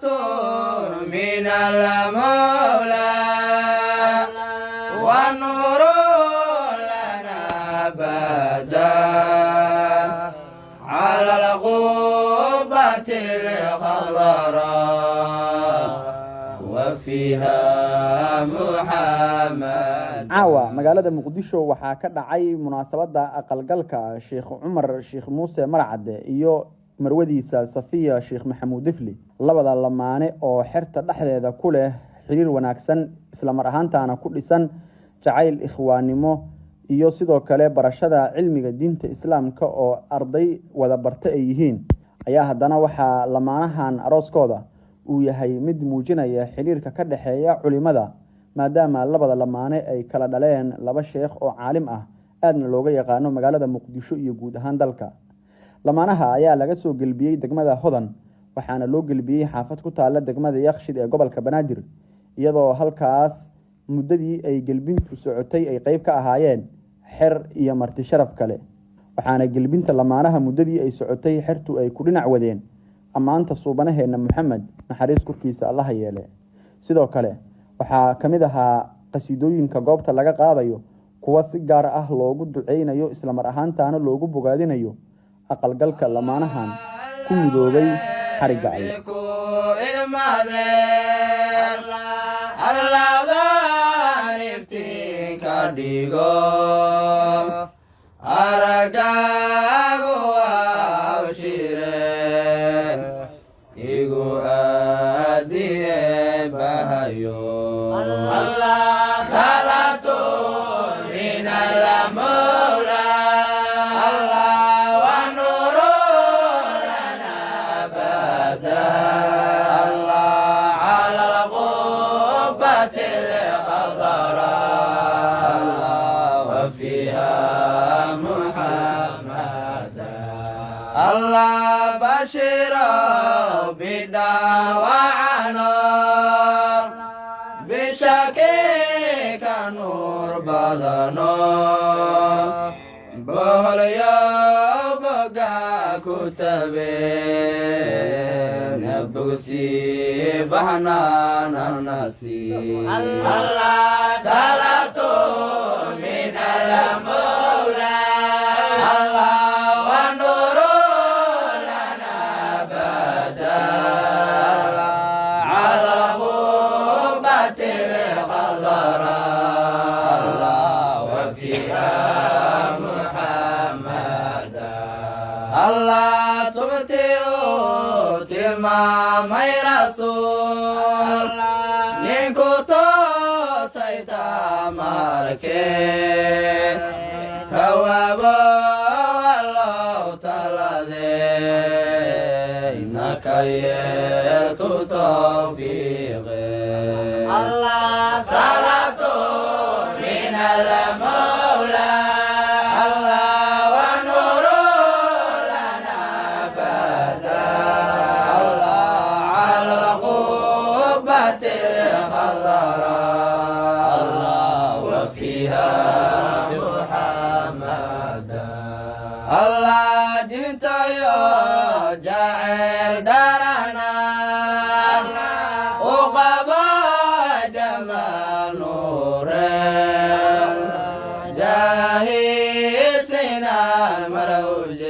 صلاة من المولى والنور لنا بدا على الغبة الخضراء وفيها محمد. caawa magaalada muqdisho waxaa ka dhacay munaasabada aqalgalka Sheekh Cumar Sheekh Muuse Marcade iyo marwadiisa Safiya Sheekh Maxamuud Difli, labada lamaane oo xirta dhexdeeda ku leh xiriir wanaagsan isla mar ahaantaana ku dhisan jacayl ikhwaanimo iyo sidoo kale barashada cilmiga diinta islaamka oo arday wada barta ay yihiin, ayaa haddana waxaa lamaanahan arooskooda uu yahay mid muujinaya xiriirka ka dhaxeeya culimada, maadaama labada lamaane ay kala dhaleen laba sheekh oo caalim ah aadna looga yaqaano magaalada muqdisho iyo guud ahaan dalka. lamaanaha ayaa laga soo galbiyey degmada Hodan, waxaana loo galbiyey xaafad ku taala degmada Yakhshid ee gobolka Banaadir, iyadoo halkaas muddadii ay galbintu socotay ay qayb ka ahaayeen xer iyo marti sharaf kale, waxaana galbinta lamaanaha muddadii ay socotay xertu ay ku dhinac wadeen ammaanta suubanaheena Maxamed naxariis korkiisa Allah yeele. sidoo kale waxaa kamid ahaa qasiidooyinka goobta laga qaadayo kuwa si gaar ah loogu duceynayo isla mar ahaantaana loogu bogaadinayo aqalgalka lamaanahan ku midoobay xariga الله بشير بدعوانا بشكيك نور بدنا بهل يبقى كتبين بغسي بحنا ننسي الله صلاة من المولى الله تبتئو تلمامي رسول نكتو سيدا ماركين توابو والله تلدين كيرت توفيقي الله صلاة من المولى الله جئت يا جاعل دارنا وقبا جمال نور جاهي سنان مروج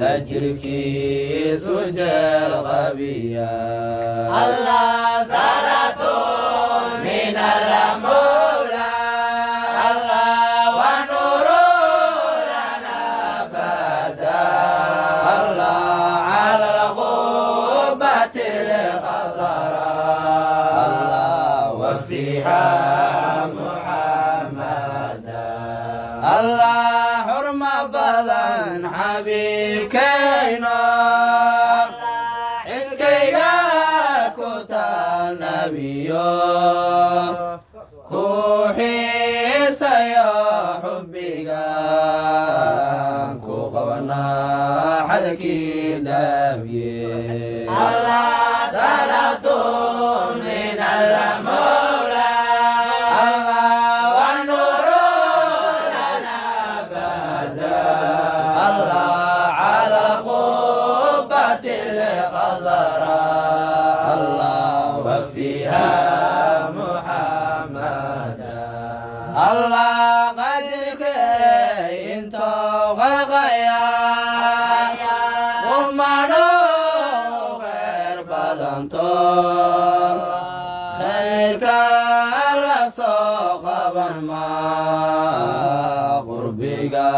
لجركي سجل غبيا الله صلاة من المولى الله حرمة بدن حبيب كينا حسكيا كتا نبيو كوحي سيا حبيقا كوغونا حدكي دابي الله صلاة من المولى الله على القبة الخضراء umano khayr badanto khayrka la soo qaban ma qurbiga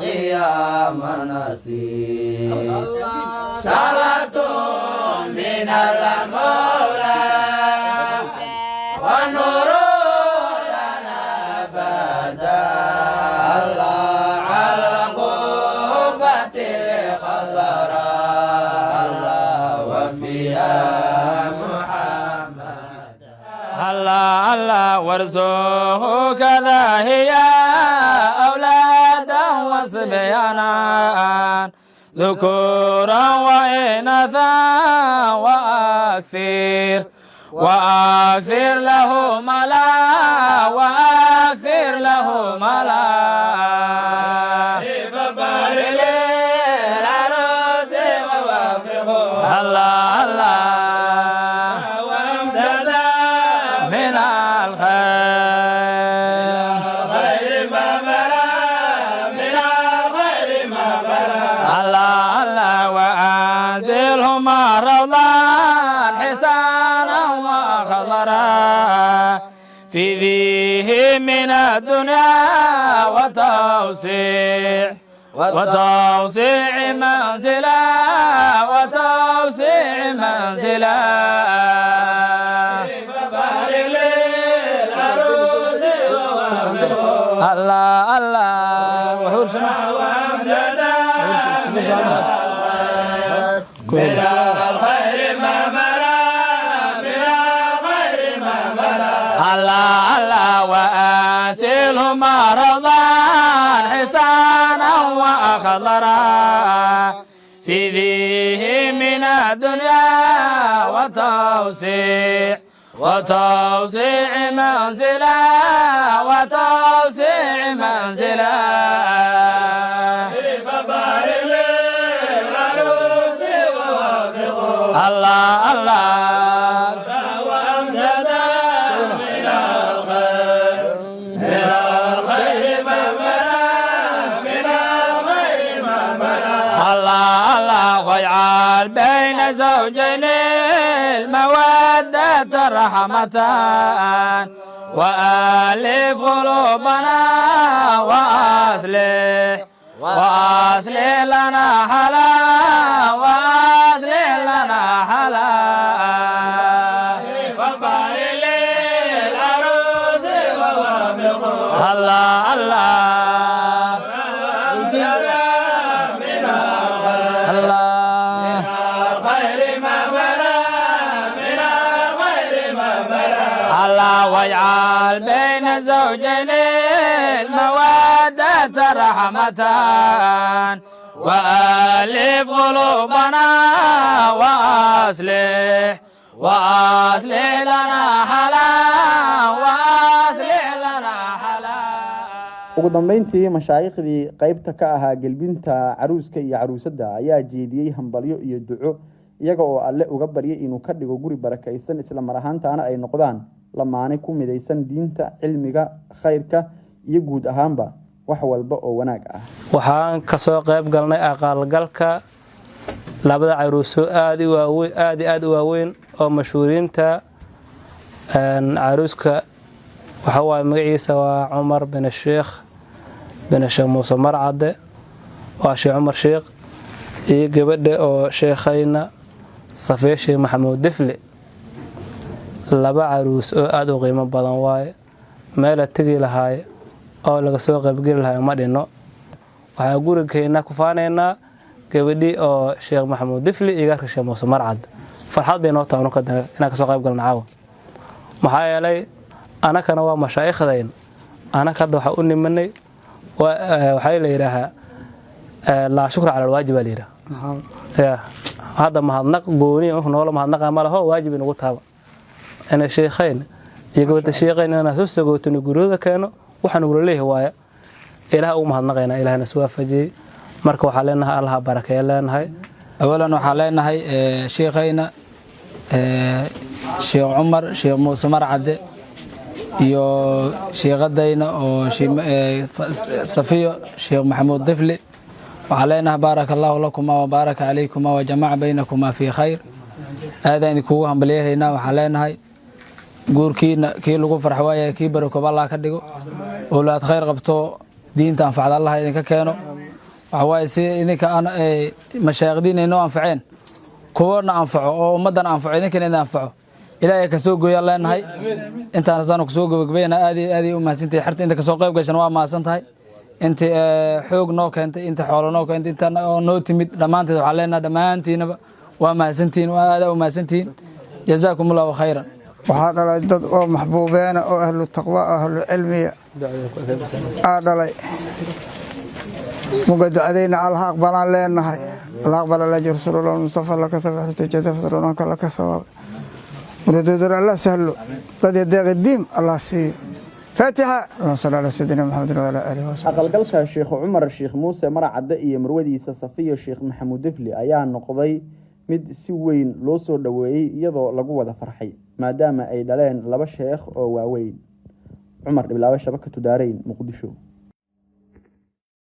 qiyamana si salatu min al-mawla wa nuru lana bada Allah ala qubati al-qadara Allah wa fiha Muhammad Allah Allah warzuqhu kadhahiya awladan wa sibyanan ذكورا وإناثا وأكثر له ملا وأكثر له ملا فبارك للعروس ووافقه الله الله وامددا من الخير ما بلا من الخير ما بلا وأنزلهما روضا حسانا وخضرا في ذيه من الدنيا وتوسيع منزلا فبارك للعروس الله الله وحور شنو وامددا من الخير ما بلا من الخير ما بلا الله الله وأنزلهما روضا حسانا وخضرا في ذيه من الدنيا وتوسيع منزلا فبارك الله الله وأمددا من الخير ما بلا من الخير ما بلا الله الله واجعل بين زوجين المودة رحمة وألف قلوبنا وأصلح لنا حلا فبارك للعروس ووافقه الله الله من الخير ما بلا من الخير ما بلا الله واجعل بين زوجين المودة رحمة وألف قلوبنا وأصلح لنا حلا ugu dambeyntii mashaayiikhdii qaybta ka ahaa gelbinta caruuska iyo caruusadda ayaa jeediyey hambalyo iyo duco iyaga oo alle uga baryay inuu ka dhigo guri barakaysan isla mar ahaantaana ay noqdaan lamaane ku midaysan diinta cilmiga khayrka iyo guud ahaanba wax walba oo wanaag ah. waxaan ka soo qayb galnay aqalgalka labada caruuso aad u waaweyn oo mashhuuriinta caruuska waxa waa magaciisa waa Umar bin Sheikh Muuse Marcade waa Sheikh Umar Sheikh iyo gabadha oo sheekhayna Safiya Sheikh Maxamuud Difli laba caruus oo aad u qiimo badan waaye meel tagi lahaay oo laga soo qayb gali lahaay ma dhino waxa gurigeena ku faanayna gabadhii oo Sheikh Maxamuud Difli iyo gaarka Sheikh Muuse Marcade farxad bay noo tahay inaan ka soo qayb galno caawa maxaa yeelay أنا كان waa mashaayikhdayn أنا كده waxa u nimanay waxa la yiraahdaa la shukr ala alwaajib la yiraahdaa ya hada mahadnaq gooni oo nool mahadnaq ma laho waajib inuu taabo ana sheekhayn iyo gabadha sheekhayn ana soo sagootin gurooda keeno waxaan ugu leeyahay waaya ilaaha uu mahadnaqayna ilaahna soo waafajiyay marka waxa leenahay Allah barakeeyo leenahay awalan waxa leenahay sheekhayna Sheikh Umar Sheikh Muuse Marcade iyo sheekadayna oo Safiyo Sheikh Maxamuud Difli وعلينا بارك الله لكما وبارك عليكما وجمع بينكما في خير هذا إنكوا هم بليهنا وحلينا هاي قول كي لقوا فرحوايا كي بركوا الله كدقوا أولاد خير قبتوا دين تنفع الله إذا كانوا وحواي سي إنك أنا مشاغدين إنه أنفعين كورنا أنفعوا أو مدن أنفعوا إنك إنه أنفعوا إلهي كسوق يلا إن هاي أنت نزانك سوق بقبينا هذه أمها سنتي حرت أنت كسوق قبل شنوا ما سنت هاي أنت حوق نوك أنت حول نوك أنت نوت مد دمانت علينا دمانتين وما سنتين وهذا وما سنتين جزاكم الله خيرا. وهذا الجد أو محبوبين أو أهل التقوى أهل العلم هذا لي مقد علينا على الحق بنا لنا هاي الحق بنا لجر رسول الله المصطفى لك ثواب تجد فرونك لك ثواب وددر الله سهل قد يدغ الدين الله سي فاتحة اللهم صل على سيدنا محمد وعلى آله وصحبه. aqalgalka Sheekh Umar Sheekh Muuse Marcade iyo marwadiisa Safiya Sheekh Maxamuud Difli ayaa noqday mid si weyn loo soo dhaweeyay iyadoo lagu wada farxay maadaama ay dhaleen laba sheekh oo waaweyn. Umar Dhiblaawe Shabakatu Daareyn Muqdisho.